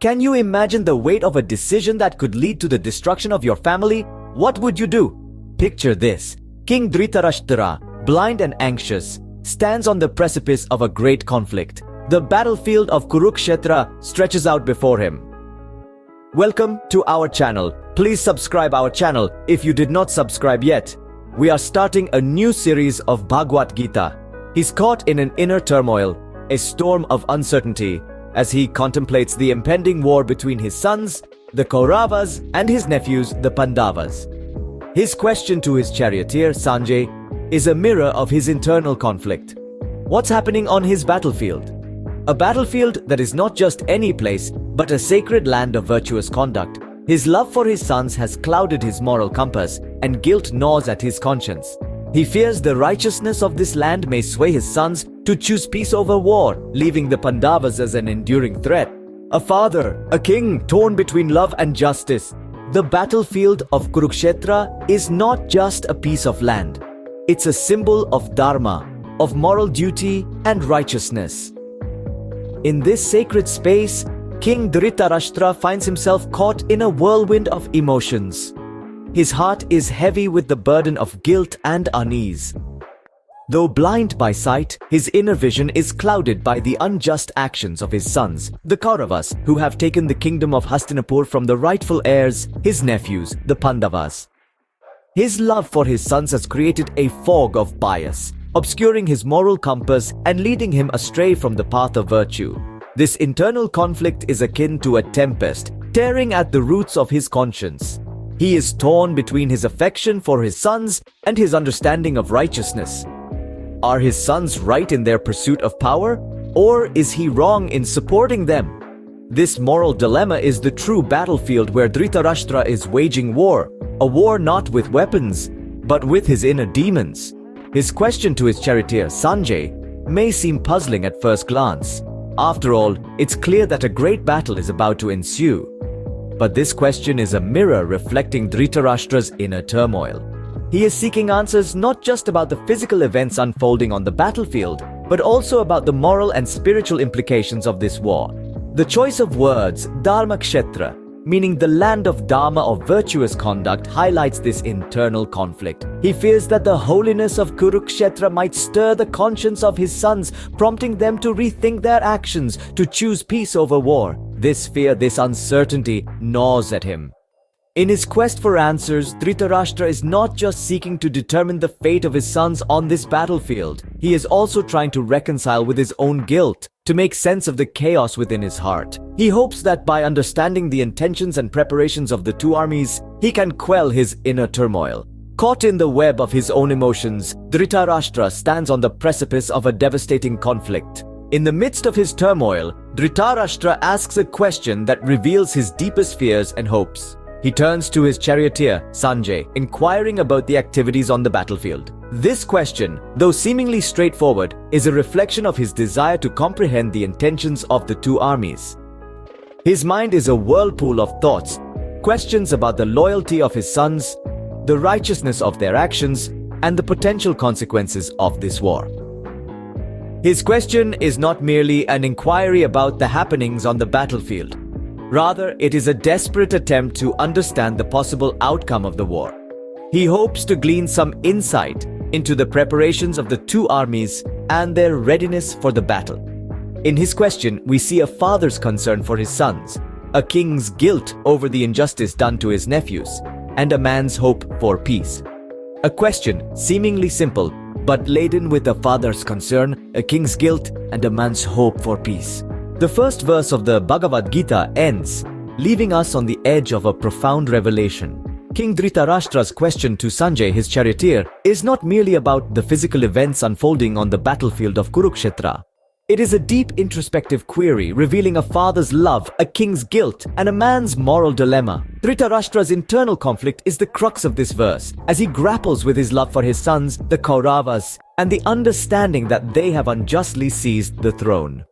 Can you imagine the weight of a decision that could lead to the destruction of your family? What would you do? Picture this. King Dhritarashtra, blind and anxious, stands on the precipice of a great conflict. The battlefield of Kurukshetra stretches out before him. Welcome to our channel. Please subscribe our channel if you did not subscribe yet. We are starting a new series of Bhagavad Gita. He's caught in an inner turmoil, a storm of uncertainty, as he contemplates the impending war between his sons, the Kauravas, and his nephews, the Pandavas. His question to his charioteer, Sanjay, is a mirror of his internal conflict. What's happening on his battlefield? A battlefield that is not just any place, but a sacred land of virtuous conduct. His love for his sons has clouded his moral compass, and guilt gnaws at his conscience. He fears the righteousness of this land may sway his sons to choose peace over war, leaving the Pandavas as an enduring threat. A father, a king torn between love and justice. The battlefield of Kurukshetra is not just a piece of land. It's a symbol of dharma, of moral duty and righteousness. In this sacred space, King Dhritarashtra finds himself caught in a whirlwind of emotions. His heart is heavy with the burden of guilt and unease. Though blind by sight, his inner vision is clouded by the unjust actions of his sons, the Kauravas, who have taken the kingdom of Hastinapur from the rightful heirs, his nephews, the Pandavas. His love for his sons has created a fog of bias, obscuring his moral compass and leading him astray from the path of virtue. This internal conflict is akin to a tempest, tearing at the roots of his conscience. He is torn between his affection for his sons and his understanding of righteousness. Are his sons right in their pursuit of power, or is he wrong in supporting them? This moral dilemma is the true battlefield where Dhritarashtra is waging war, a war not with weapons, but with his inner demons. His question to his charioteer Sanjay may seem puzzling at first glance. After all, it's clear that a great battle is about to ensue. But this question is a mirror reflecting Dhritarashtra's inner turmoil. He is seeking answers not just about the physical events unfolding on the battlefield, but also about the moral and spiritual implications of this war. The choice of words, Dharma Kshetra, meaning the land of dharma or virtuous conduct, highlights this internal conflict. He fears that the holiness of Kurukshetra might stir the conscience of his sons, prompting them to rethink their actions, to choose peace over war. This fear, this uncertainty, gnaws at him. In his quest for answers, Dhritarashtra is not just seeking to determine the fate of his sons on this battlefield. He is also trying to reconcile with his own guilt, to make sense of the chaos within his heart. He hopes that by understanding the intentions and preparations of the two armies, he can quell his inner turmoil. Caught in the web of his own emotions, Dhritarashtra stands on the precipice of a devastating conflict. In the midst of his turmoil, Dhritarashtra asks a question that reveals his deepest fears and hopes. He turns to his charioteer, Sanjay, inquiring about the activities on the battlefield. This question, though seemingly straightforward, is a reflection of his desire to comprehend the intentions of the two armies. His mind is a whirlpool of thoughts, questions about the loyalty of his sons, the righteousness of their actions, and the potential consequences of this war. His question is not merely an inquiry about the happenings on the battlefield. Rather, it is a desperate attempt to understand the possible outcome of the war. He hopes to glean some insight into the preparations of the two armies and their readiness for the battle. In his question, we see a father's concern for his sons, a king's guilt over the injustice done to his nephews, and a man's hope for peace. A question seemingly simple, but laden with a father's concern, a king's guilt, and a man's hope for peace. The first verse of the Bhagavad Gita ends, leaving us on the edge of a profound revelation. King Dhritarashtra's question to Sanjay, his charioteer, is not merely about the physical events unfolding on the battlefield of Kurukshetra. It is a deep introspective query revealing a father's love, a king's guilt, and a man's moral dilemma. Dhritarashtra's internal conflict is the crux of this verse, as he grapples with his love for his sons, the Kauravas, and the understanding that they have unjustly seized the throne.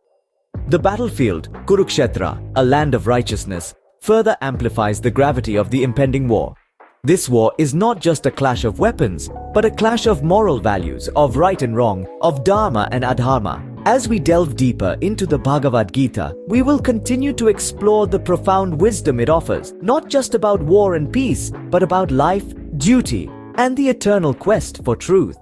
The battlefield, Kurukshetra, a land of righteousness, further amplifies the gravity of the impending war. This war is not just a clash of weapons, but a clash of moral values, of right and wrong, of dharma and adharma. As we delve deeper into the Bhagavad Gita, we will continue to explore the profound wisdom it offers, not just about war and peace, but about life, duty, and the eternal quest for truth.